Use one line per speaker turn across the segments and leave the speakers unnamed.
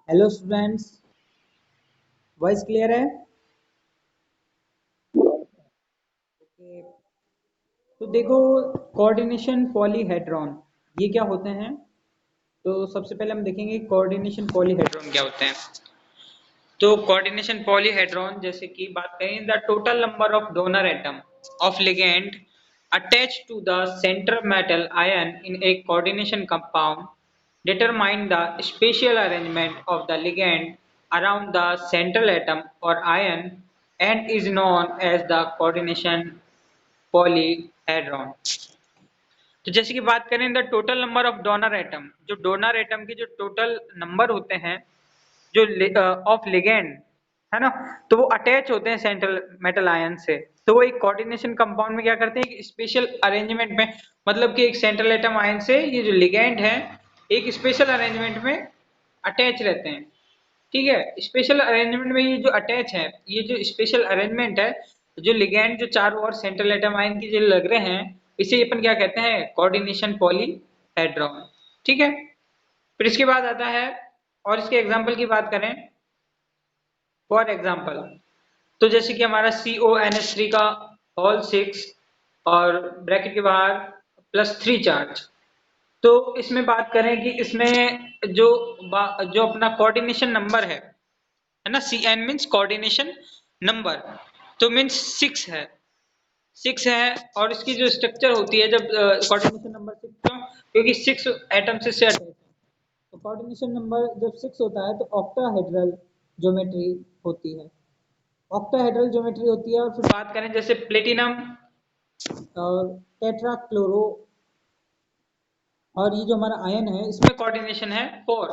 Hello students, voice clear है? Okay. तो देखो, कोऑर्डिनेशन पॉलीहेड्रॉन ये क्या होते हैं? तो सबसे पहले हम देखेंगे कोऑर्डिनेशन पॉलीहेड्रॉन क्या होते हैं। तो कोऑर्डिनेशन पॉलीहेड्रॉन जैसे कि बात करें, the total number of donor atom of ligand attached to the center metal ion in a coordination compound determine the spatial arrangement of the ligand around the central atom or ion and is known as the coordination polyhedron। तो जैसे कि बात करें the total number of donor atom, जो donor atom के जो total number होते हैं जो ऑफ लिगेंड है ना, तो वो अटैच होते हैं सेंट्रल मेटल आयन से। तो वो एक कोऑर्डिनेशन कंपाउंड में क्या करते हैं, एक स्पेशल अरेंजमेंट में, मतलब कि एक सेंट्रल एटम आयन से ये जो लिगेंड है एक स्पेशल अरेंजमेंट में अटैच रहते हैं। ठीक है, स्पेशल अरेंजमेंट में ये जो अटैच है, ये जो स्पेशल अरेंजमेंट है, जो लिगैंड जो चारों ओर सेंट्रल एटम आयन की जो लग रहे हैं, इसे अपन क्या कहते हैं, कोऑर्डिनेशन पॉलीहेड्रॉन। ठीक है, फिर इसके बाद आता है, और इसके एग्जांपल की बात करें, फॉर एग्जांपल, तो जैसे कि हमारा CONH3 का होल 6 और ब्रैकेट के बाहर +3 चार्ज। तो इसमें बात करें कि इसमें जो जो अपना कोऑर्डिनेशन नंबर है ना, CN मीन्स कोऑर्डिनेशन नंबर, तो मीन्स 6 है। और इसकी जो स्ट्रक्चर होती है, जब कोऑर्डिनेशन नंबर 6 क्यों, क्योंकि 6 एटम से अटैच है। तो कोऑर्डिनेशन नंबर जब 6 होता है तो ऑक्टाहेड्रल ज्योमेट्री होती है, ऑक्टाहेड्रल ज्योमेट्री होती है। और फिर बात करें जैसे प्लेटिनम और टेट्राक्लोरो, और ये जो हमारा आयन है इसमें कोऑर्डिनेशन है 4।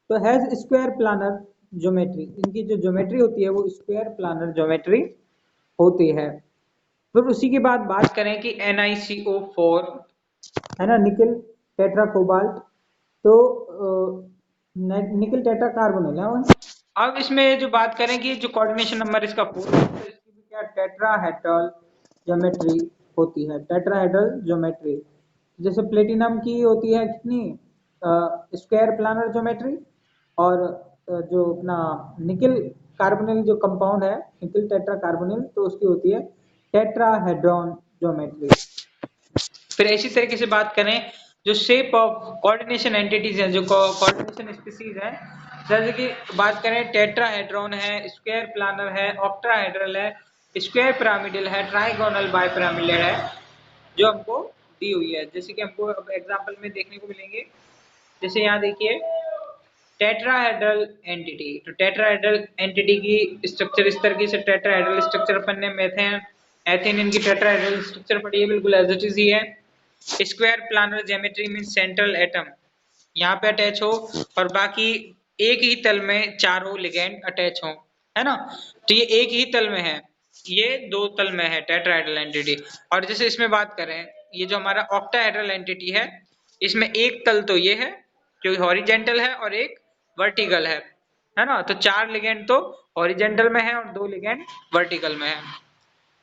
तो हैज स्क्वायर प्लानर ज्योमेट्री, इनकी जो ज्योमेट्री होती है वो स्क्वायर प्लानर ज्योमेट्री होती है। फिर उसी के बाद बात करें कि NiCO4 है ना, निकल टेट्रा कोबाल्ट, तो निकल टेट्रा कार्बोनिल है। अब इसमें जो बात करें कि जो कोऑर्डिनेशन नंबर इसका 4 है, तो इसकी भी क्या टेट्राहेड्रल ज्योमेट्री होती है, टेट्राहेड्रल ज्योमेट्री। जैसे प्लेटिनम की होती है कितनी, स्क्वायर प्लानर ज्योमेट्री, और जो अपना निकल कार्बोनिल जो कंपाउंड है, निकल टेट्रा कार्बोनिल, तो उसकी होती है टेट्राहेड्रॉन ज्योमेट्री। फिर इसी तरीके से बात करें, जो शेप ऑफ कोऑर्डिनेशन एंटिटीज हैं, जो कोऑर्डिनेशन स्पीसीज हैं, जैसे कि बात करें टेट्राहेड्रॉन है, स्क्वायर प्लानर है, ऑक्टाहेड्रल है, स्क्वायर पिरामिडल है, ट्राइगोनल बाइपिरामिडल है, जो हमको दी हुई है। जैसे कि हमको अब एग्जांपल में देखने को मिलेंगे, जैसे यहाँ देखिए टेट्राहेड्रल एंटिटी, तो टेट्राहेड्रल एंटिटी की स्ट्रक्चर इस तरीके से, टेट्राहेड्रल स्ट्रक्चर अपन ने मेथेन एथेन इनकी टेट्राहेड्रल स्ट्रक्चर पढ़ी है, बिल्कुल एज इट इज ही है। Square planar geometry means central atom यहाँ पे अटैच हो और बाकी एक ही तल में चारों लिगेंड अटैच हो, है ना। तो ये एक ही तल में है, ये दो तल में है टेट्राहेड्रल एंटिटी। और जैसे इसमें बात करें, ये जो हमारा ऑक्टाहेड्रल एंटिटी है, इसमें एक तल तो ये है जो हॉरिजेंटल है और एक वर्टिकल है ना। तो चार लिगेंड तो हॉरिजेंटल में है और दो लिगेंड वर्टिकल में है।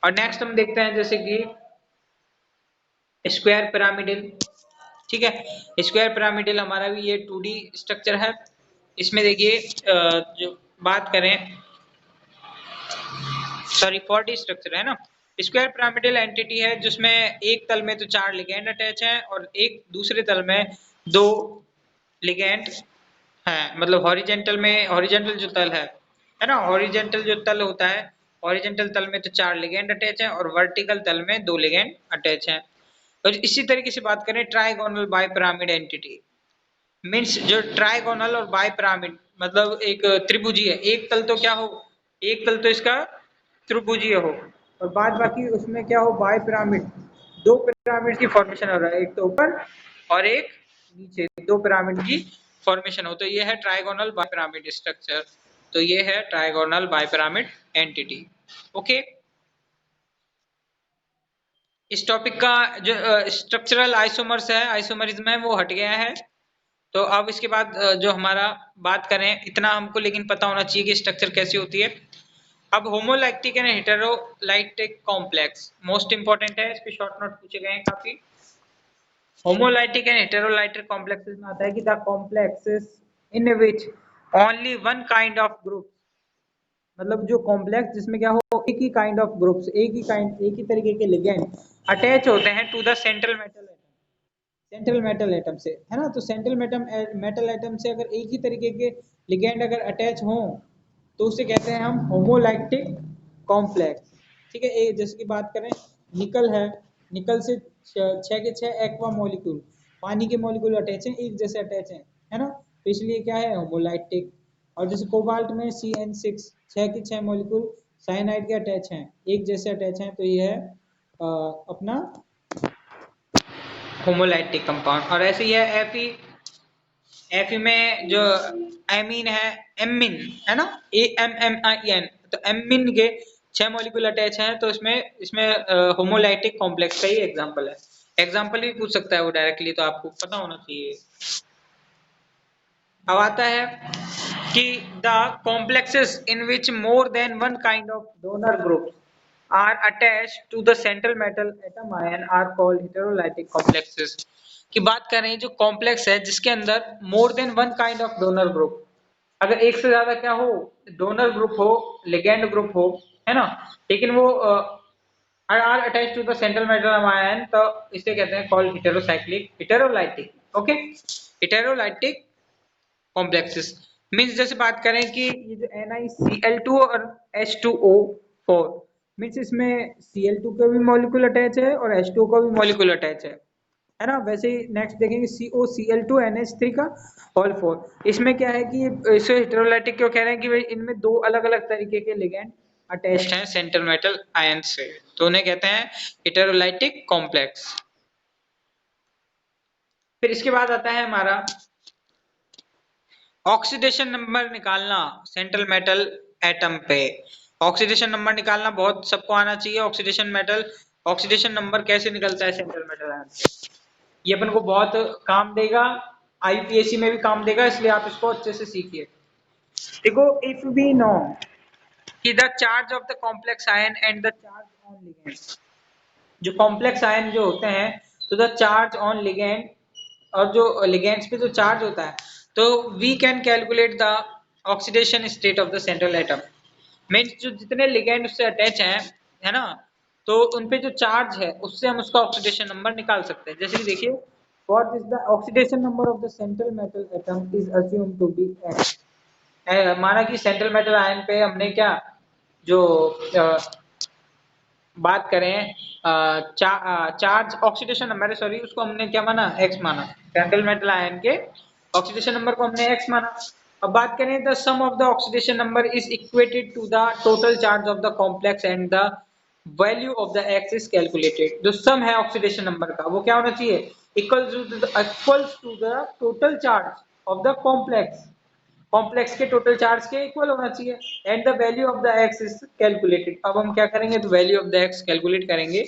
और नेक्स्ट हम देखते हैं जैसे कि स्क्वायर पिरामिडल। ठीक है, स्क्वायर पिरामिडल हमारा भी ये 2D स्ट्रक्चर है। इसमें देखिए जो बात करें, सॉरी 4D स्ट्रक्चर है ना। स्क्वायर पिरामिडल एंटिटी है जिसमें एक तल में तो चार लिगेंड अटैच हैं और एक दूसरे तल में दो लिगेंड है, मतलब हॉरिजेंटल में, हॉरिजेंटल जो तल है ना, हॉरिजेंटल जो तल होता है, हॉरिजेंटल तल में तो चार लिगेंड अटैच हैं और वर्टिकल तल में दो लिगेंड अटैच हैं। और इसी तरीके से बात करें ट्राइगोनल बाइपिरामिड एंटिटी, मीन्स जो ट्राइगोनल और बाइपिरामिड मतलब एक त्रिभुजीय, एक तल तो क्या हो, एक तल तो इसका त्रिभुजीय हो और बाद बाकी उसमें क्या हो, बाइपिरामिड, दो पिरामिड की फॉर्मेशन हो रहा है, एक तो ऊपर और एक नीचे, दो पिरामिड की फॉर्मेशन हो। तो ये है ट्राइगोनल बाइपिरामिड स्ट्रक्चर, तो ये है ट्राइगोनल बाइपिरामिड एंटिटी। ओके, इस टॉपिक का जो स्ट्रक्चरल आइसोमर्स है, आइसोमरिज्म है, वो हट गया है। तो अब इसके बाद जो हमारा बात करें, इतना हमको लेकिन पता होना चाहिए कि स्ट्रक्चर कैसी होती है। अब होमोलैक्टिक एंड हेटेरोलाइटिक कॉम्प्लेक्स मोस्ट इंपॉर्टेंट है, इस पे शॉर्ट नोट पूछे गए हैं काफी। होमोलाइटिक एंड हेटेरोलाइटिक कॉम्प्लेक्सेस में आता है कि the complexes in which only one kind of group, मतलब जो कॉम्प्लेक्स जिसमें क्या हो एक ही काइंड ऑफ ग्रुप्स, एक ही तरीके के लिगेंड अटैच होते हैं to the central metal atom, central metal atom से, है ना। तो सेंट्रल मेटल एटम से अगर एक ही तरीके के लिगेंड अगर अटैच हों तो उसे कहते हैं हम होमोलाइटिक कॉम्प्लेक्स। ठीक है, जैसे कि बात करें निकल है, निकल से 6 के 6 एक्वा मॉलिक्यूल पानी के मॉलिक्यूल अटैच हैं, एक जैसे अटैच हैं, है ना, तो इसलिए क्या है होमोलाइटिक। और जैसे कोबाल्ट में CN6 6 के 6 मॉलिक्यूल साइनाइड के अटैच हैं, एक जैसे अटैच हैं, तो ये है अपना होमोलाइटिक कंपाउंड। और ऐसे ही है Fe में जो एमीन है, एमिन है ना, AMMIN, तो एमिन के 6 मॉलिक्यूल अटैच हैं, तो इसमें इसमें होमोलाइटिक कॉम्प्लेक्स का ही एग्जांपल है। एग्जांपल भी पूछ सकता है वो डायरेक्टली, तो आपको पता होना चाहिए। अब आता है कि the complexes in which more than one kind of donor group are attached to the central metal atom ion are called heterolytic complexes. की बात कर रहे हैं जो कॉम्प्लेक्स है जिसके अंदर more than one kind of donor group, अगर एक से ज्यादा क्या हो, डोनर ग्रुप हो, लिगेंड ग्रुप हो, है ना, लेकिन वो are attached to the central metal ion, तो इसे कहते हैं called heterocyclic heterolytic. Okay, heterolytic complexes means जैसे बात करें कि ये जो NiCl2 और H2O4 मींस इसमें Cl2 का भी मॉलिक्यूल अटैच है और H2O का भी मॉलिक्यूल अटैच है ना। वैसे ही नेक्स्ट देखेंगे COCl2 NH3 का ऑल 4, इसमें क्या है कि इसे हेटेरोलाइटिक क्यों कह रहे हैं कि भाई इनमें दो अलग अलग तरीके के लिगेंड अटैच्ड हैं सेंट्रल मेटल आयन से, तो उन्हें कहते हैं हेटेरोलाइटिक कॉम्प्लेक्स। फिर इसके बाद आता है हमारा ऑक्सीडेशन नंबर निकालना सेंट्रल मेटल एटम पे। ऑक्सीडेशन नंबर निकालना बहुत सबको आना चाहिए। ऑक्सीडेशन नंबर कैसे निकलता है सेंट्रल मेटल एटम पे, ये अपन को बहुत काम देगा, IUPAC में भी काम देगा, इसलिए आप इसको अच्छे से सीखिए। देखो, इफ वी नो कि the charge of the complex ion and the charge on ligand, जो कॉम्प्लेक्स आयन जो होते हैं, तो द चार्ज ऑन लिगेंड, और जो लिगेंड्स पे जो चार्ज होता है, तो we can calculate the oxidation state of the central atom. Means जो जितने लिगेंड उससे अटैच हैं, है ना, तो उन पे जो चार्ज है उससे हम उसका ऑक्सीडेशन नंबर निकाल सकते हैं। जैसे कि देखिए, what is the oxidation number of the central metal atom is assumed to be x। माना कि सेंट्रल मेटल आयन पे हमने क्या जो बात करें चार्ज ऑक्सीडेशन नंबर, सॉरी, उसको हमने क्या माना, x माना। सेंट्रल मेटल आयन के ऑक्सीडेशन नंबर को हमने x माना। अब बात करें the sum of the oxidation number is equated to the total charge of the complex and the value of the x is calculated. जो सम है ऑक्सीडेशन नंबर का वो क्या होना चाहिए, equals to the total charge of the complex के total charge के equal होना चाहिए, and the value of the x is calculated. अब हम क्या करेंगे, तो value of the x calculate करेंगे,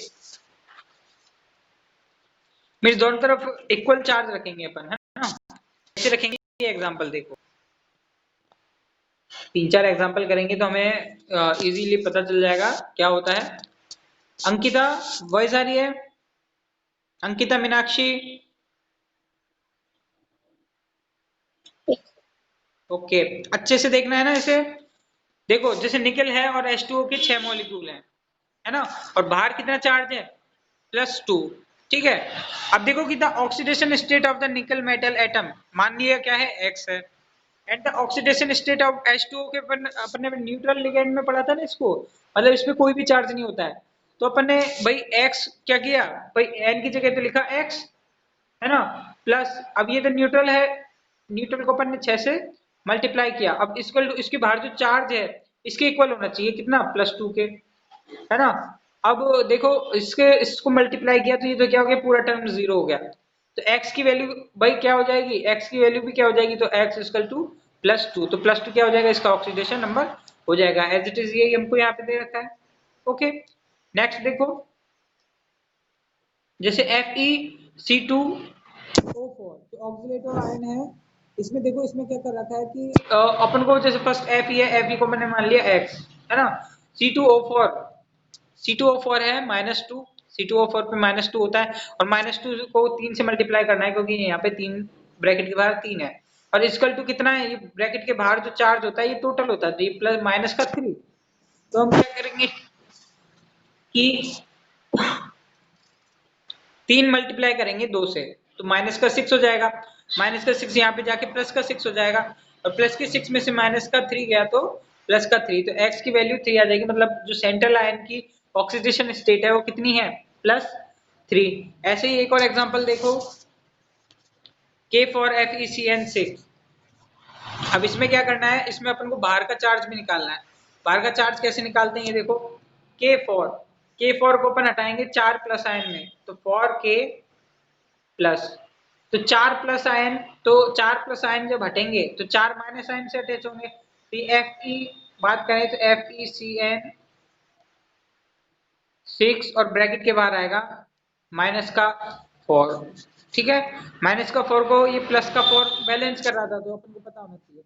मींस दोनों तरफ इक्वल चार्ज रखेंगे अपन, है ना। कैसे रखेंगे, ये एग्जांपल देखो, 3-4 एग्जांपल करेंगे तो हमें इजीली पता चल जाएगा क्या होता है। अंकिता वॉइस आ रही है, अंकिता मीनाक्षी, ओके, अच्छे से देखना है ना इसे। देखो, जैसे निकल है और H2O के 6 मॉलिक्यूल है ना, और बाहर कितना चार्ज है, +2, ठीक है। अब देखो कि the oxidation state of the nickel metal atom, मान लिया क्या है, x है, and the oxidation state of H2O के अपने न्यूट्रल लिगेंड में पढ़ा था ना इसको, मतलब इसमें कोई भी चार्ज नहीं होता है, तो अपन ने भाई x क्या किया, भाई n की जगह तो लिखा x, है ना, प्लस अब ये तो न्यूट्रल है, न्यूट्रल को अपन ने 6 से मल्टीप्लाई किया, अब इसको इसके बाहर जो चार्ज है इसके इक्वल होना चाहिए कितना, +2 के, है ना। अब देखो, इसको मल्टीप्लाई किया तो ये तो क्या हो गया, पूरा टर्म 0 हो गया, तो x की वैल्यू भाई क्या हो जाएगी, x की वैल्यू भी क्या हो जाएगी, तो x इक्वल टू +2, तो +2 क्या हो जाएगा, इसका ऑक्सीडेशन नंबर हो जाएगा, एज इट इज, यही हमको यहाँ पे दे रखा है। ओके, नेक्स्ट देखो, जैसे FeC2O4 जो ऑक्सीलेटर आयन है, इसमें देखो, इसमें क्या कर रखा है कि अपन को जैसे फर्स्ट Fe है, Fe को मैंने मान लिया x, है ना, C2O4 है -2, C2O4 पे -2 होता है, और -2 को 3 से मल्टीप्लाई करना है क्योंकि यहाँ पे 3 ब्रैकेट के बाहर 3 है। और इक्वल टू कितना है, ये ब्रैकेट के बाहर जो चार्ज होता है ये टोटल होता है, तो ये प्लस माइनस का 3। तो हम क्या करेंगे कि 3 मल्टीप्लाई करेंगे 2 से, तो माइनस का 6 हो जाएगा, माइनस का 6 यहाँ पे जाके प्लस का 6 हो जाएगा, और प्लस के 6 में से माइनस का 3 गया तो प्लस का 3, तो x की वैल्यू 3 आ जाएगी, मतलब जो सेंट्रल आयन की ऑक्सीडेशन स्टेट है वो कितनी है, +3। ऐसे ही एक और एग्जांपल देखो, K for FeCN6। अब इसमें क्या करना है, इसमें अपन को बाहर का चार्ज भी निकालना है। बाहर का चार्ज कैसे निकालते हैं, ये देखो, K4 को अपन हटाएंगे 4 प्लस आयन में, तो फॉर K प्लस, तो 4 प्लस आयन, तो 4 प्लस आयन जब हटेंगे तो 4 माइनस आयन से अटैच होंगे, तो Fe बात करें तो FeCN6 और ब्रैकेट के बाहर आएगा माइनस का 4, ठीक है। माइनस का 4 को ये प्लस का 4 बैलेंस कर रहा था, तो अपन को पता होना चाहिए।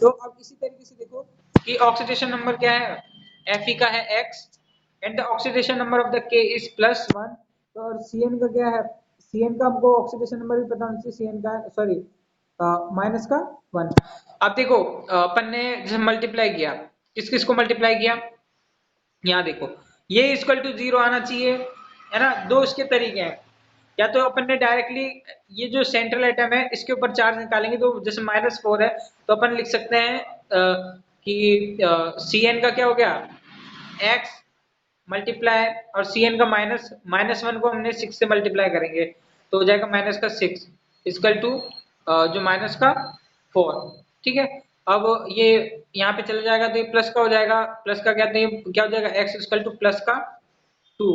तो अब इसी तरीके से देखो कि ऑक्सीडेशन नंबर क्या है, Fe का है x and the oxidation number of the K is +1। तो और Cn का क्या है, Cn का हमको ऑक्सीडेशन नंबर भी पता होना चाहिए, Cn का सॉरी माइनस का 1। अब देखो अपन ने जैसे मल्टीप्लाई किया, किस किस को मल्टीप्लाई किया, यहाँ देखो ये इक्वल टू 0 आना चाहिए, है ना। दो इसके तरीके हैं, या तो अपन ने डायरेक्टली ये जो सेंट्रल एटम है इसके ऊपर चार्ज निकालेंगे, तो जैसे -4 है तो अपन लिख सकते हैं कि Cn का क्या हो गया x मल्टीप्लाई, और Cn का -1 को हमने 6 से मल्टीप्लाई करेंगे तो हो जाएगा -6 इक्वल टू जो माइनस का 4, ठीक है। अब ये यहाँ पे चला जाएगा तो ये प्लस का हो जाएगा, प्लस का क्या हो जाएगा x इक्वल टू प्लस का 2,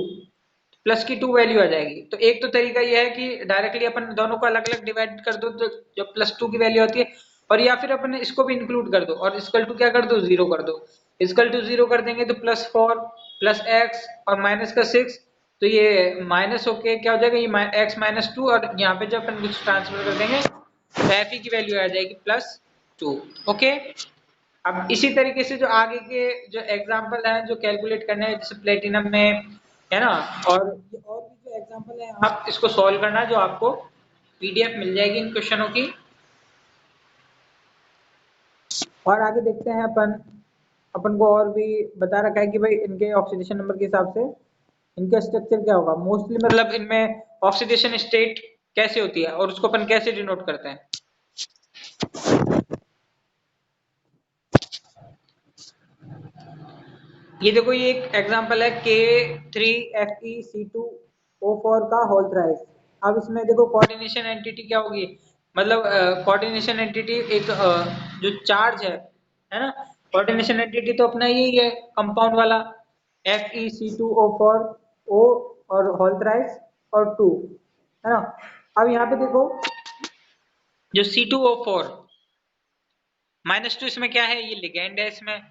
प्लस की 2 वैल्यू आ जाएगी। तो एक तो तरीका ये है कि डायरेक्टली अपन दोनों को अलग अलग डिवाइड कर दो, तो जो +2 की वैल्यू आती है, और या फिर अपन इसको भी इंक्लूड कर दो और इक्वल टू क्या कर दो 0 कर दो, इक्वल टू 0 कर देंगे तो +4 प्लस x और माइनस का 6, तो ये माइनस होके क्या हो जाएगा, ये x -2, और यहाँ पे जब अपन कुछ ट्रांसफर कर देंगे तो Fe की वैल्यू आ जाएगी +2। ओके, अब इसी तरीके से जो आगे के जो एग्जांपल हैं जो कैलकुलेट करने हैं, जैसे प्लेटिनम में, है ना, और भी जो एग्जांपल है आप इसको सॉल्व करना, जो आपको पीडीएफ मिल जाएगी इन क्वेश्चनों की। और आगे देखते हैं अपन को और भी बता रखा है कि भाई इनके ऑक्सीडेशन नंबर के हिसाब से इनका स्ट्रक्चर क्या होगा, मोस्टली मतलब इनमें ऑक्सीडेशन स्टेट कैसे होती है और उसको अपन कैसे डिनोट करते हैं। ये देखो, ये एक एग्जांपल है K3FeC2O4 का होल थ्राइस। अब इसमें देखो कोऑर्डिनेशन एंटिटी क्या होगी, मतलब कोऑर्डिनेशन एंटिटी एक जो चार्ज है ना, कोऑर्डिनेशन एंटिटी तो अपना यही है कंपाउंड वाला FeC2O4 O और होल थ्राइस और 2, है ना। अब यहाँ पे देखो जो C2O4 -2, इसमें क्या है, ये लिगेंड है इसमें,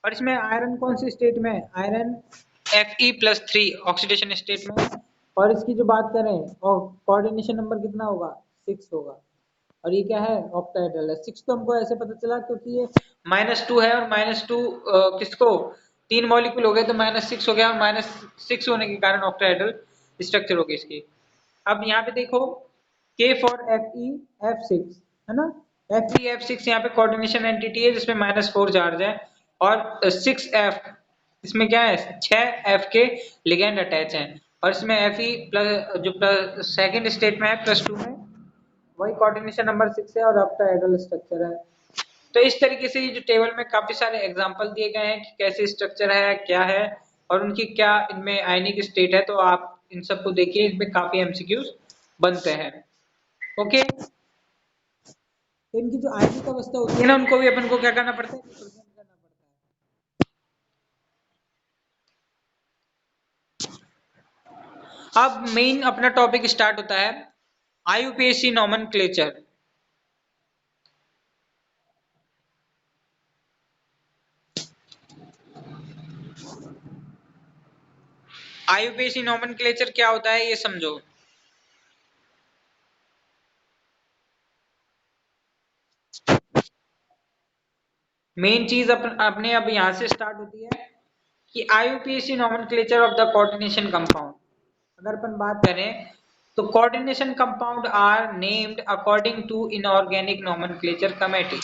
और इसमें आयरन कौन सी स्टेट में है, आयरन Fe+3 ऑक्सीडेशन स्टेट में, और इसकी जो बात करें और कोऑर्डिनेशन नंबर कितना होगा 6 होगा, और ये क्या है ऑक्टाहेड्रल है। 6 तो हमको ऐसे पता चला क्योंकि ये -2 है, और -2 किसको 3 मॉलिक्यूल हो गए तो -6 हो गया, और -6 होने के कारण ऑक्टाहेड्रल स्ट्रक्चर हो गई इसकी। अब यहाँ पे देखो K फॉर FeF6, है ना, FeF6 यहाँ पे कोऑर्डिनेशन एंटिटी है जिसमें -4 चार्ज है, और 6F इसमें क्या है 6F के लिगेंड अटैच हैं, और इसमें Fe प्लस जो प्लस सेकेंड स्टेट में है +2 में, वही कोऑर्डिनेशन नंबर 6 है और ऑक्टाहेड्रल स्ट्रक्चर है। तो इस तरीके से ये जो टेबल में काफी सारे एग्जांपल दिए गए हैं कि कैसे स्ट्रक्चर है क्या है और उनकी क्या इनमें आयनिक स्टेट है, तो आप इन सबको देखिए, इनमें काफी एमसीक्यूज बनते हैं। ओके, तो इनकी जो आयनिक अवस्था होती है ना, उनको भी अपन को क्या करना पड़ता है, रिप्रेजेंट करना पड़ता है। अब मेन अपना टॉपिक स्टार्ट होता है आईयूपीएसी नोमेनक्लेचर। आईयूपीएसी नोमेनक्लेचर क्या होता है ये समझो। मेन चीज अपने अब यहाँ से स्टार्ट होती है कि IUPAC nomenclature of the coordination compound. अगर अपन बात करें तो coordination compound are named according to inorganic nomenclature committee.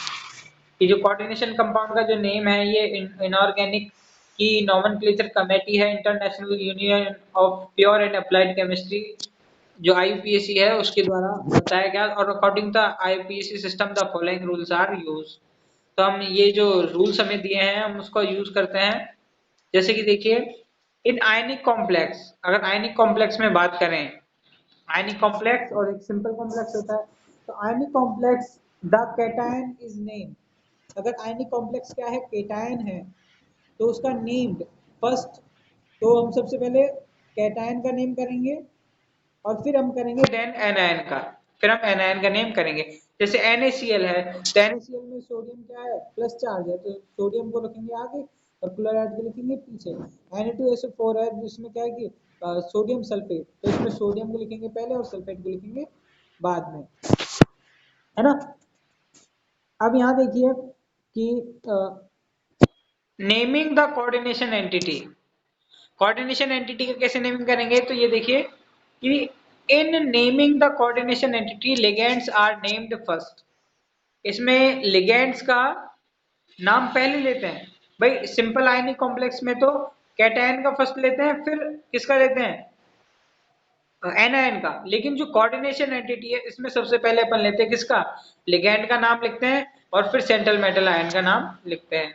ये जो कोऑर्डिनेशन कंपाउंड का जो नेम है ये इनऑर्गेनिक की नोमेनक्लेचर कमेटी है, international union of pure and applied chemistry, जो IUPAC है उसके द्वारा बताया गया। और according the IUPAC system the following rules are use. तो हम ये जो रूल्स हमें दिए हैं हम उसको यूज करते हैं। जैसे कि देखिए, इन आयनिक कॉम्प्लेक्स, अगर आयनिक कॉम्प्लेक्स में बात करें, आयनिक कॉम्प्लेक्स और एक सिंपल कॉम्प्लेक्स होता है। तो ionic complex the cation is name, अगर आयनिक कॉम्प्लेक्स क्या है, कैटायन है, तो उसका नेम्ड फर्स्ट, तो हम सबसे पहले कैटायन का नेम करेंगे और फिर हम करेंगे देन एनायन का, फिर हम एनायन का नेम करेंगे। जैसे NaCl है, तो NaCl में सोडियम क्या है, प्लस चार्ज है, तो सोडियम को रखेंगे आगे और क्लोराइड को लिखेंगे पीछे। Na2SO4 है, जिसमें क्या है कि सोडियम सल्फेट, तो इसमें सोडियम को लिखेंगे पहले और सल्फेट को लिखेंगे बाद में, है ना। अब यहाँ देखिए कि naming the coordination entity, coordination entity का कैसे नेमिंग करेंगे, तो ये देखिए कि in naming the coordination entity ligands are named first. इसमें लिगेंड्स का नाम पहले लेते हैं। भाई सिंपल आयनिक कॉम्प्लेक्स में तो कैटायन का फर्स्ट लेते हैं, फिर किसका लेते हैं, एनायन का। लेकिन जो कोऑर्डिनेशन एंटिटी है इसमें सबसे पहले अपन लेते हैं किसका, लिगेंड का नाम लिखते हैं और फिर सेंट्रल मेटल आयन का नाम लिखते हैं।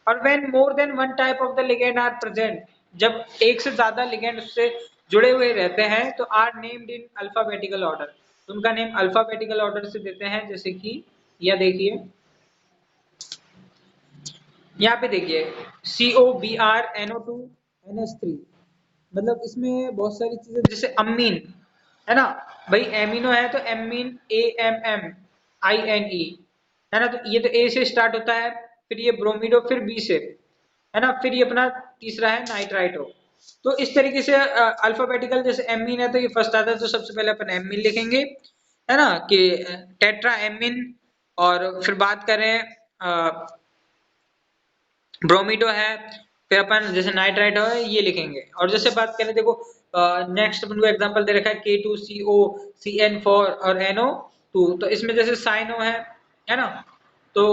और when more than one type of the ligand are present, जब एक से ज्यादा लिगेंड उससे जुड़े हुए रहते हैं तो are named in alphabetical order, उनका नेम अल्फाबेटिकल ऑर्डर से देते हैं। जैसे कि यह देखिए, यहाँ पे देखिए COBr NO2NH3, मतलब इसमें बहुत सारी चीजें, जैसे अमीन है ना, भाई एमिनो है तो एमीन AMMINE है ना, तो ये तो A से स्टार्ट होता है, फिर ये ब्रोमीडो फिर B से, है ना, फिर ये अपना तीसरा है नाइट्राइटो। तो इस तरीके से अल्फाबेटिकल, जैसे एमीन है तो ये फर्स्ट आता है, तो सबसे पहले अपन एमीन लिखेंगे, है ना, कि टेट्रा एमीन। और फिर बात करें ब्रोमीडो है, फिर अपन जैसे नाइट्राइट है ये लिखेंगे। और जैसे बात करें देखो, नेक्स्ट अपन को एग्जांपल दे रखा है K2COCN4 और NO2, तो इसमें जैसे साइनो है ना, तो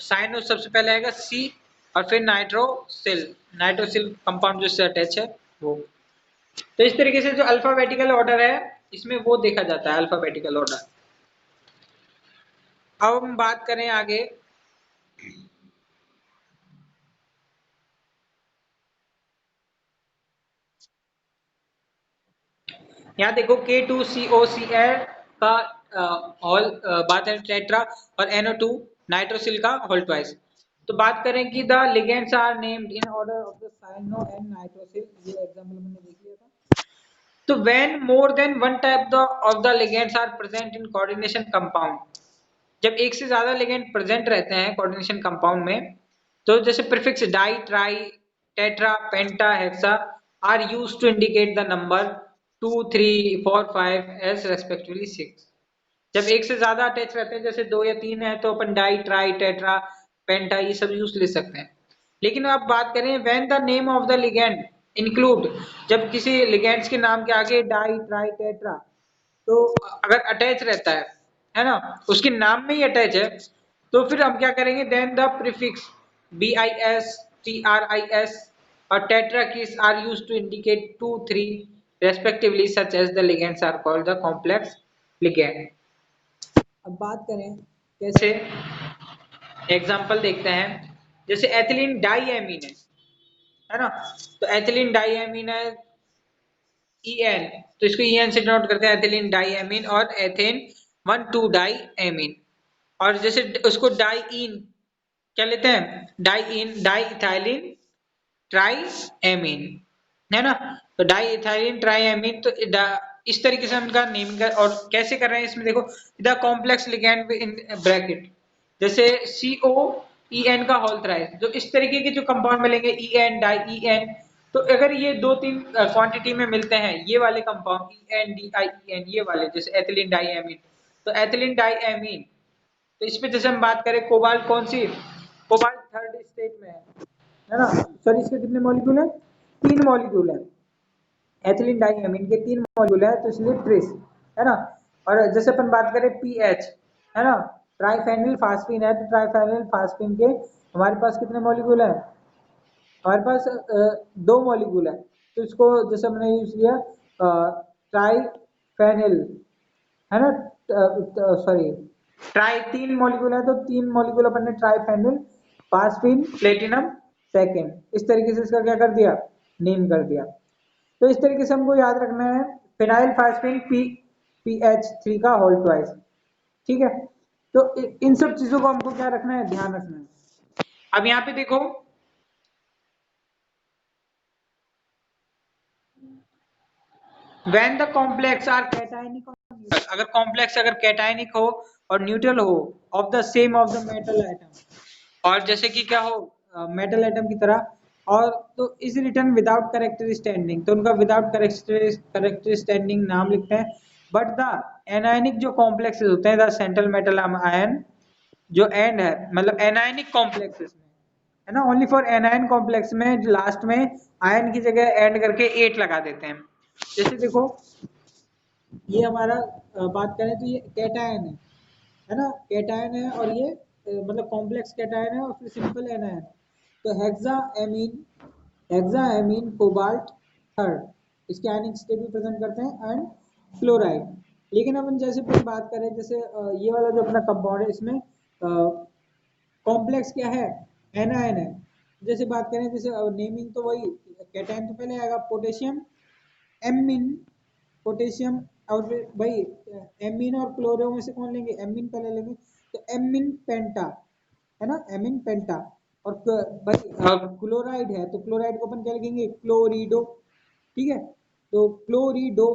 साइनो सबसे पहले आएगा C और फिर नाइट्रोसिल, नाइट्रोसिल कंपाउंड जो इससे अटैच है वो। तो इस तरीके से जो अल्फाबेटिकल ऑर्डर है इसमें वो देखा जाता है, अल्फाबेटिकल ऑर्डर। अब हम बात करें आगे, यहाँ देखो K2COCl का होल बात है टेट्रा, और NO2 नाइट्रोसिल का होल ट्वाइस। तो बात करें कि the ligands are named in order of the cyano and nitrosyl, ये एग्जांपल मैंने देख लिया था। तो when more than one type of the ligands are present in coordination compound, जब एक से ज्यादा लिगेंड प्रेजेंट रहते हैं कोऑर्डिनेशन कंपाउंड में, तो जैसे prefix di, tri, tetra, penta, hexa are used to indicate the number 2, 3, 4, 5 as respectively 6। जब एक से ज्यादा अटैच रहते हैं, जैसे 2 या 3 है, तो अपन डाई, ट्राई, टेट्रा, पेंटा ये सब यूज ले सकते हैं। लेकिन अब बात करें when the name of the ligand include, जब किसी लिगेंड्स के नाम के आगे डाई, ट्राई, टेट्रा, तो अगर अटैच रहता है ना, उसके नाम में ही अटैच है, तो फिर हम क्या करेंगे, then the prefix BIS, TRIS और tetrakis are used to indicate 2, 3 respectively, such as the ligands are called the complex ligand. अब बात करें कैसे, एग्जांपल देखते हैं। जैसे एथिलीन डाईएमीन है ना, तो एथिलीन डाईएमीन है EN, तो इसको EN से नोट करते हैं, एथिलीन डाईएमीन और एथेन 1,2 डाईएमीन। और जैसे उसको डाईइन क्या लेते हैं, डाईइन डाई इथाइलिन ट्राईएमीन, है ना, तो डाई इथाइलिन ट्राईएमीन। तो इस तरीके से उनका नेमिंग कर, और कैसे कर रहे हैं इसमें देखो, the complex ligand in bracket, जैसे COEN का होल थ्राइस, जो इस तरीके के जो कंपाउंड मिलेंगे EN डाई EN, तो अगर ये 2-3 क्वांटिटी में मिलते हैं ये वाले कंपाउंड EN ये वाले, जैसे एथिलीन डाईएमीन, तो एथिलीन डाईएमीन, तो इसमें जैसे हम बात करें कोबाल्ट, कौन सी, कोबाल्ट थर्ड स्टेट में है ना, सर इसके कितने मॉलिक्यूल है, 3 मॉलिक्यूल है। एथिलीन डाइएमीन के 3 मॉलिक्यूल है, तो इसलिए ट्रिस है ना। और जैसे अपन बात करें पीएच है ना, ट्राइफेनिल फास्फीन है, तो ट्राइफेनिल फास्फीन के हमारे पास कितने मॉलिक्यूल है, हमारे पास 2 मॉलिक्यूल है। तो इसको जैसे हमने यूज किया ट्राइफेनिल है ना, सॉरी ट्राई 3 मॉलिक्यूल है, तो 3 मॉलिक्यूल अपन ने ट्राइफेनिल फास्फीन प्लेटिनम सेकेंड, इस तरीके से इसका क्या कर दिया, नेम कर दिया। तो इस तरीके से हमको याद रखना है फिनाइल फास्फीन पीएच3 का होल ट्वाइस, ठीक है। तो इन सब चीजों को हमको क्या रखना है, ध्यान रखना है। अब यहाँ पे देखो when the complex are cationic or neutral, अगर कॉम्प्लेक्स अगर कैटायनिक हो और न्यूट्रल हो of the same of the metal atom, और जैसे कि क्या हो मेटल एटम की तरह, और तो is return without character standing, तो उनका विदाउट करेक्टर स्टैंडिंग नाम लिखते हैं। बट द एनायनिक जो कॉम्प्लेक्सेस होते हैं द सेंट्रल मेटल आयन जो एंड है, मतलब एनायनिक कॉम्प्लेक्सेस में है ना, ओनली फॉर एनायन कॉम्प्लेक्स में जो लास्ट में आयन की जगह एंड करके 8 लगा देते हैं। जैसे देखो ये हमारा बात करें तो ये कैटायन है ना, कैटायन है, और ये मतलब कॉम्प्लेक्स कैटायन है और फिर सिंपल एनायन। तो हेक्साएमीन कोबाल्ट थर्ड, इसके आयनिक स्टेट भी प्रेजेंट करते हैं, एंड फ्लोराइड। लेकिन अपन जैसे फिर बात करें, जैसे ये वाला जो अपना कंपाउंड है इसमें कॉम्प्लेक्स क्या है, एनायन है। जैसे बात करें, जैसे नेमिंग तो वही कैटायन तो पहले आएगा, पोटेशियम एमीन, पोटेशियम, और फिर भाई एमीन और क्लोरो में से कौन लेंगे, एमीन पहले लेंगे, तो एमीन पेंटा है ना, एमीन पेंटा। और भाई क्लोराइड है, तो क्लोराइड को अपन क्या लिखेंगे, क्लोरिडो, ठीक है। तो क्लोरिडो।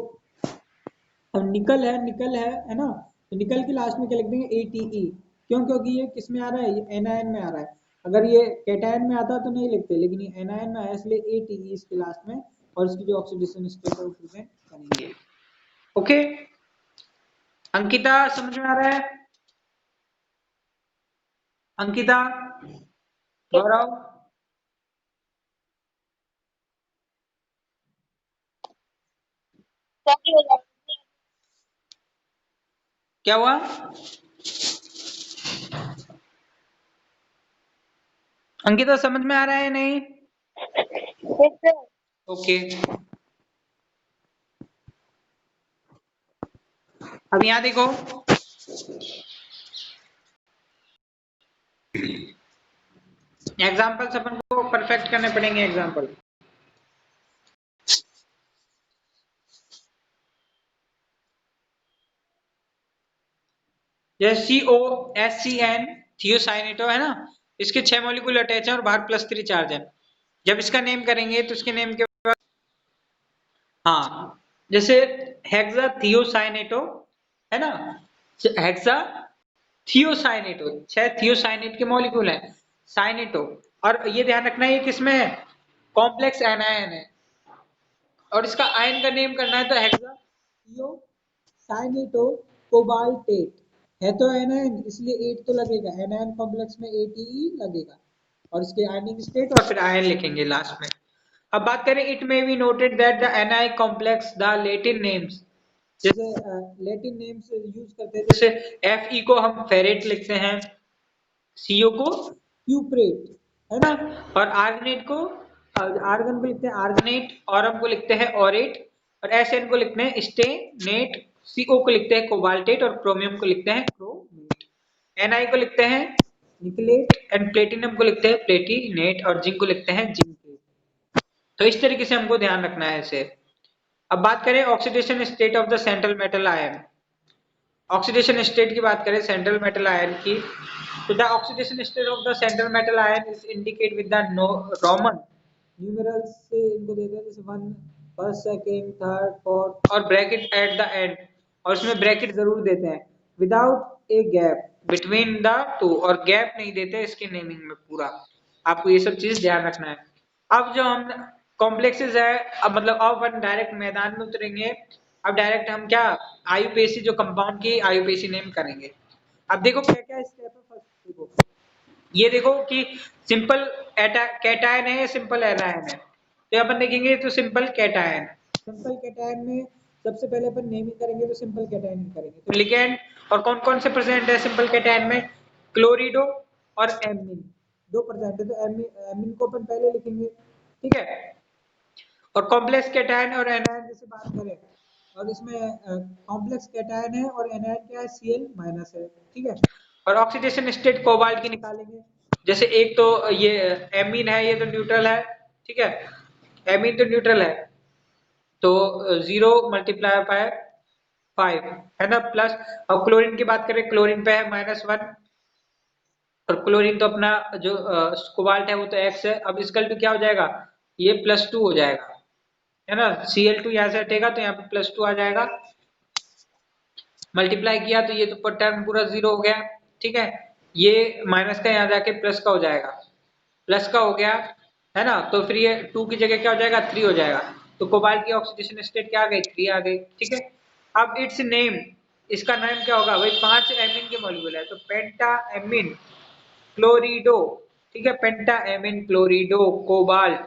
अब निकल है ना, तो निकल के लास्ट में क्या लिख देंगे, एटीई। क्यों, क्योंकि ये किस में आ रहा है, ये एनायन में आ रहा है। अगर ये कैटायन में आता तो नहीं लिखते, लेकिन ये एनायन में आया इसलिए एटीई इसके लास्ट में, और इसकी जो ऑक्सीडेशन स्टेट है वो प्रेजेंट करेंगे। ओके अंकिता, समझ में आ रहा है, अंकिता, गौरव, क्या हुआ, अंकिता समझ में आ रहा है नहीं, ओके। अब यहाँ देखो एग्जाम्पल्स अपन को परफेक्ट करने पड़ेंगे, एग्जाम्पल। जैसे COSCN थियोसाइनेटो है ना, इसके 6 मॉलिक्यूल अटैच है और बाहर +3 चार्ज है। जब इसका नेम करेंगे तो इसके नेम के बाद हाँ, जैसे हेक्सा थियोसाइनेटो है ना, हेक्सा थियोसाइनेटो 6 थियोसाइनेट के मॉलिक्यूल है, साइनेटो। और ये ध्यान रखना है ये किसमें है, कॉम्प्लेक्स एनायन है, और इसका आयन का नेम करना है तो हेक्सा थियोसाइनेटो कोबाल्टेट है, तो एनायन इसलिए 8 तो लगेगा, एनायन कॉम्प्लेक्स में ATE लगेगा, और इसके आयनिक स्टेट और फिर आयन लिखेंगे लास्ट में। अब बात करें, it may be noted that the anionic complex the Latin names, जैसे लेटिन नेम्स यूज करते हैं, जैसे Fe को हम फेरेट लिखते हैं, CO को क्यूप्रेट है ना, और आर्गनेट को आर्गन को लिखते हैं आर्गनेट, ऑरम को लिखते हैं ऑरेट, और SN को लिखते हैं स्टेनेट, CO को लिखते हैं कोबाल्टेट, और क्रोमियम को लिखते हैं क्रोमेट, Na को लिखते हैं निकलेट, एंड प्लेटिनम को लिखते हैं प्लेटिनेट, और जिंक को लिखते हैं जिंकेट। तो इस तरीके से हमको ध्यान रखना है इसे। अब बात करें oxidation state of the central metal ion, oxidation state की बात करें सेंट्रल मेटल आयन की, तो the oxidation state of the central metal ion is indicate with the Roman numerals से इनको देते हैं, जैसे 1 फर्स्ट सेकंड थर्ड फोर्थ, और ब्रैकेट एट द एंड, और उसमें ब्रैकेट जरूर देते हैं, without a gap between the two, और गैप नहीं देते इसके नेमिंग में पूरा। आपको ये सब चीज ध्यान रखना है। अब जो हम कॉम्प्लेक्सेस है, अब मतलब अब अपन डायरेक्ट मैदान में उतरेंगे। अब डायरेक्ट हम क्या आईयूपीएसी जो कंपाउंड की आईयूपीएसी नेम करेंगे। अब देखो क्या क्या स्टेप है, फर्स्ट देखो ये देखो कि सिंपल कैटायन है या सिंपल एनायन है, तो अपन देखेंगे तो सिंपल कैटायन, सिंपल कैटायन में सबसे पहले अपन नेमिंग करेंगे तो सिंपल कैटायन करेंगे। तो लिगेंड और कौन कौन से प्रेजेंट है सिंपल कैटायन में? क्लोरिडो और एमीन, दो प्रेजेंट है। तो एमीन को अपन पहले लिखेंगे, ठीक है। और कॉम्प्लेक्स कैटायन और एनायन जैसे बात करें, और इसमें कॉम्प्लेक्स कैटायन है और एनायन क्या है? Cl माइनस है, ठीक है। और ऑक्सीडेशन स्टेट कोबाल्ट की निकालेंगे। जैसे एक तो ये एमीन है, ये तो न्यूट्रल है, ठीक है। एमीन तो न्यूट्रल है, तो 0 मल्टीप्लाई बाय 5 है ना, प्लस। अब क्लोरीन की बात करें, क्लोरीन पे है -1, और क्लोरीन तो अपना जो कोबाल्ट है वो तो X है। अब इसका टू क्या हो जाएगा? ये +2 हो जाएगा, है ना। Cl2 यहाँ से हटेगा तो यहाँ पे +2 आ जाएगा। मल्टीप्लाई किया तो ये तो टर्म पूरा 0 हो गया, ठीक है। ये माइनस का यहाँ जाके प्लस का हो जाएगा, प्लस का हो गया, है ना। तो फिर ये 2 की जगह क्या हो जाएगा? 3 हो जाएगा। तो कोबाल्ट की ऑक्सीडेशन स्टेट क्या आ गई? 3 आ गई, ठीक है। अब इट्स नेम, इसका नाम क्या होगा भाई? 5 एमीन के मॉलिक्यूल है तो पेंटा एमीन क्लोरिडो, ठीक है। पेंटा एमीन क्लोरिडो कोबाल्ट,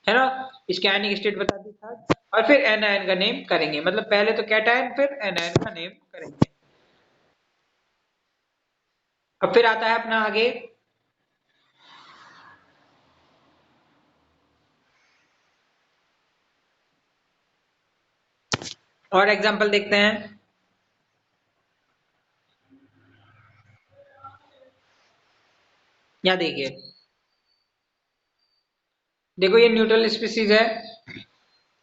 है ना। इसके आयनिक स्टेट बता दी था। और फिर एनायन का नेम करेंगे, मतलब पहले तो कैटायन फिर एनायन का नेम करेंगे। अब फिर आता है अपना आगे और एग्जांपल देखते हैं। यहाँ देखिए, देखो ये न्यूट्रल स्पीसीज है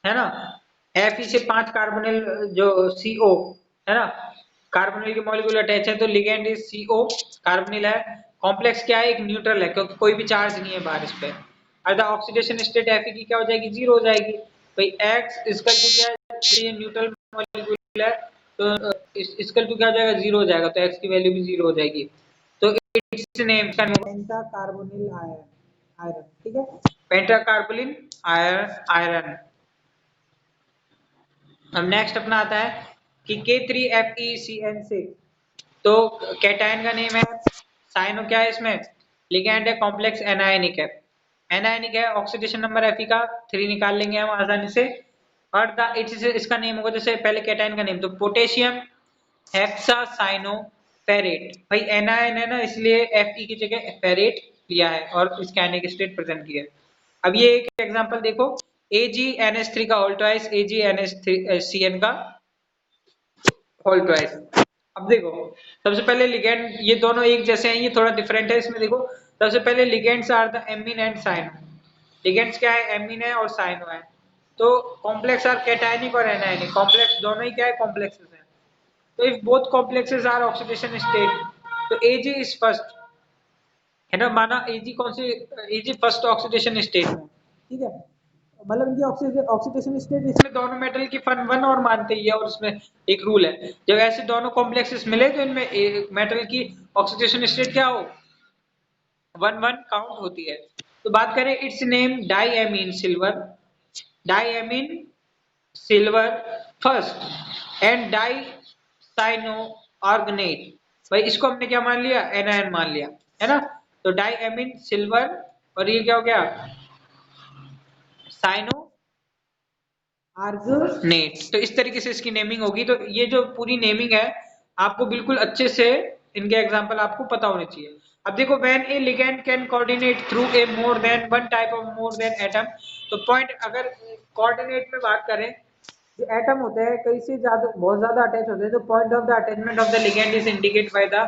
ना। Fe से 5 कार्बोनिल जो CO है ना, कार्बोनिल के मॉलिक्यूल अटैच है, तो लिगेंड इज CO, कार्बोनिल है। कॉम्प्लेक्स क्या है? एक न्यूट्रल है, क्योंकि कोई भी चार्ज नहीं है बाहर इस पे। अर्थात ऑक्सीडेशन स्टेट Fe की क्या हो जाएगी? 0 हो जाएगी। भाई X इसका टू क्या है? ये न्यूट्रल मॉलिक्यूल है, तो इसका टू क्या हो जाएगा? 0 हो जाएगा, तो X की वैल्यू भी 0 हो जाएगी। तो इट्स नेम का पेंटा कार्बोनिल आयरन, ठीक है। पेंटा कार्बोनिल आयरन। अब नेक्स्ट अपना आता है कि K3FeCN6, तो कैटायन का नेम है, साइनो क्या है इसमें? लिगेंड है, कॉम्प्लेक्स एनायनिक है, एनायनिक है। ऑक्सीडेशन नंबर Fe का 3 निकाल लेंगे हम आसानी से। और इसका नेम होगा, जैसे पहले कैटायन का नेम, तो पोटेशियम हेक्सासाइनोफेरेट। भाई एनायन है ना, इसलिए Fe की जगह फेरेट लिया है और इसके आयनिक स्टेट प्रेजेंट किया है। अब ये एक एग्जांपल देखो, AgNH3 का होल ट्वाइस AgNH3Cn का होल ट्वाइस। अब देखो, सबसे पहले लिगेंड, ये दोनों एक जैसे हैं, ये थोड़ा डिफरेंट है इसमें। देखो सबसे पहले ligands are the amine and cyano. Ligands क्या है? एमीन है और साइनो है। तो कॉम्प्लेक्स आर कैटायनिक और एनायनिक, कॉम्प्लेक्स दोनों ही क्या है? कॉम्प्लेक्सेस हैं। तो if both complexes are oxidation state, तो Ag इज फर्स्ट, है ना। माना Ag कौन सी? Ag फर्स्ट ऑक्सीडेशन स्टेट में, ठीक है। मतलब इनकी ऑक्सीडेशन स्टेट, इसमें दोनों मेटल की फन वन और मानते ही है, और उसमें एक रूल है, जब ऐसे दोनों कॉम्प्लेक्सेस मिले तो इनमें मेटल की ऑक्सीडेशन स्टेट क्या हो? 1 1 काउंट होती है। तो बात करें its name diammine silver, diammine silver first and dicyanoargentate. भाई इसको हमने क्या मान लिया? एनायन मान लिया, है ना। तो डाईएमीन सिल्वर, और ये क्या हो गया? साइनो आर्गनेट। तो इस तरीके से इसकी नेमिंग होगी। तो ये जो पूरी नेमिंग है, आपको बिल्कुल अच्छे से इनके एग्जांपल आपको पता होने चाहिए। अब देखो, when A ligand can coordinate through a more than one type of more than atom, तो पॉइंट, अगर कोऑर्डिनेट में बात करें, जो एटम होते हैं कई से ज्यादा, बहुत ज्यादा अटैच होते हैं, तो point of the attachment of the ligand is indicate by the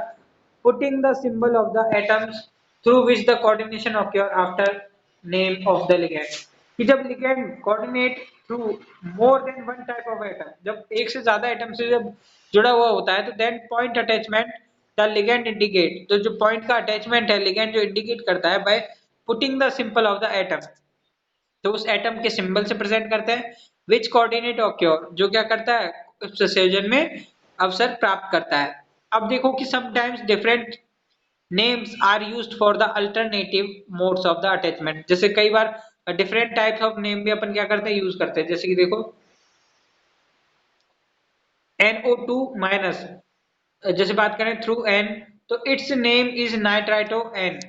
putting the symbol of the atoms through which the coordination occur after name of the ligand. कि जब ligand coordinate through more than one type of atom, जब एक से ज्यादा atom से जब जुड़ा हुआ होता है, तो then point attachment the ligand indicate, तो जो पॉइंट का अटैचमेंट है लिगेंड जो इंडिकेट करता है by putting the symbol of the atom, तो उस एटम के सिंबल से प्रेजेंट करते हैं। विच कोऑर्डिनेट ऑक्योर, जो क्या करता है? उस संयोजन में अवसर प्राप्त करता है। अब देखो कि sometimes different names are used for the alternative modes of the attachment, जैसे कई बार डिफरेंट टाइप्स ऑफ नेम भी अपन क्या करते हैं? यूज करते हैं। जैसे कि देखो NO2 माइनस, जैसे बात करें थ्रू N, तो it's name is nitrito N,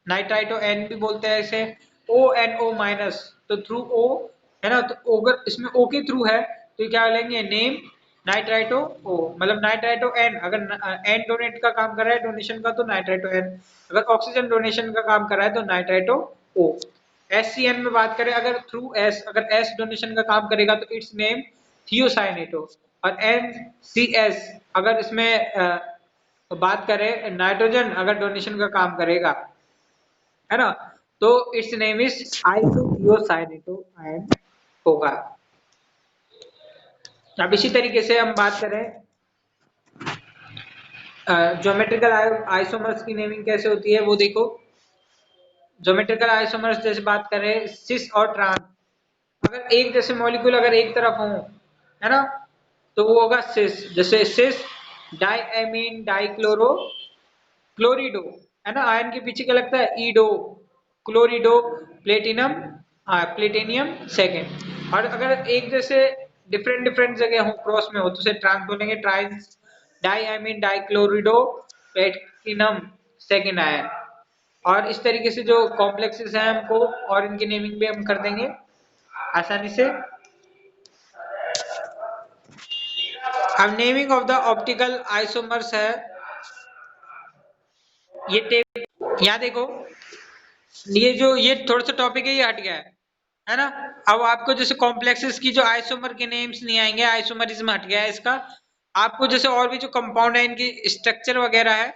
nitrito N भी बोलते हैं इसे। ONO माइनस, तो थ्रू O है ना। तो अगर इसमें O के थ्रू है तो क्या लेंगे, नेम नाइट्राइटो O, मतलब नाइट्राइटो N, अगर N डोनेट का काम कर रहा है डोनेशन का तो नाइट्राइटो N, अगर ऑक्सीजन डोनेशन का काम कर रहा है तो नाइट्राइटो O। SCN में बात करें अगर थ्रू S, अगर S डोनेशन का काम करेगा तो इट्स नेम थियोसाइनेटो, और NCS अगर इसमें बात करें नाइट्रोजन अगर डोनेशन का काम करेगा, है ना, तो इट्स नेम इज आइसोथियोसाइनेटो एंड होगा। अब इसी तरीके से हम बात करें ज्योमेट्रिकल आइसोमर्स की नेमिंग कैसे होती है वो देखो। ज्योमेट्रिकल आइसोमर्स जैसे बात करें सिस और ट्रांस, अगर एक जैसे मॉलिक्यूल अगर एक तरफ हो, है ना, तो वो होगा सिस। जैसे सिस डाइएमीन डाइक्लोरो क्लोरिडो, है ना, आयन के पीछे क्या लगता है ईडो, क्लोरिडो प्लेटिनम, प्लेटिनियम सेकेंड। और अगर एक जैसे डिफरेंट डिफरेंट जगह हो क्रॉस में हो तो उसे ट्रांस बोलेंगे, trans diamine dichlorido platinum second ion. और इस तरीके से जो कॉम्प्लेक्सेस हैं हमको और इनकी नेमिंग भी हम कर देंगे आसानी से। अब naming of the optical isomers है, ये टेप यहाँ देखो, ये थोड़ा सा टॉपिक है ये हट गया है ना। अब आपको जैसे कॉम्प्लेक्सेस की जो आइसोमर के नेम्स नहीं आएंगे, आइसोमरिज्म हट गया है इसका। आपको जैसे और भी जो कंपाउंड है इनकी स्ट्रक्चर वगैरह है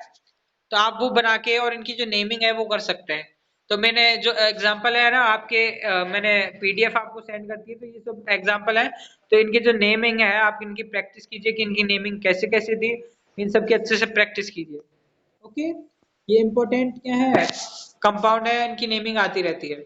तो आप वो बना के और इनकी जो नेमिंग है वो कर सकते हैं। तो मैंने जो एग्जांपल है ना आपके मैंने पीडीएफ आपको सेंड कर दी है, तो ये सब एग्जांपल है। तो इनकी जो नेमिंग है आप इनकी प्रैक्टिस कीजिए कि इनकी नेमिंग कैसे कैसे थी, इन सब की अच्छे से प्रैक्टिस कीजिए। ओके, ये इंपॉर्टेंट क्या है, कंपाउंड है इनकी नेमिंग आती रहती है।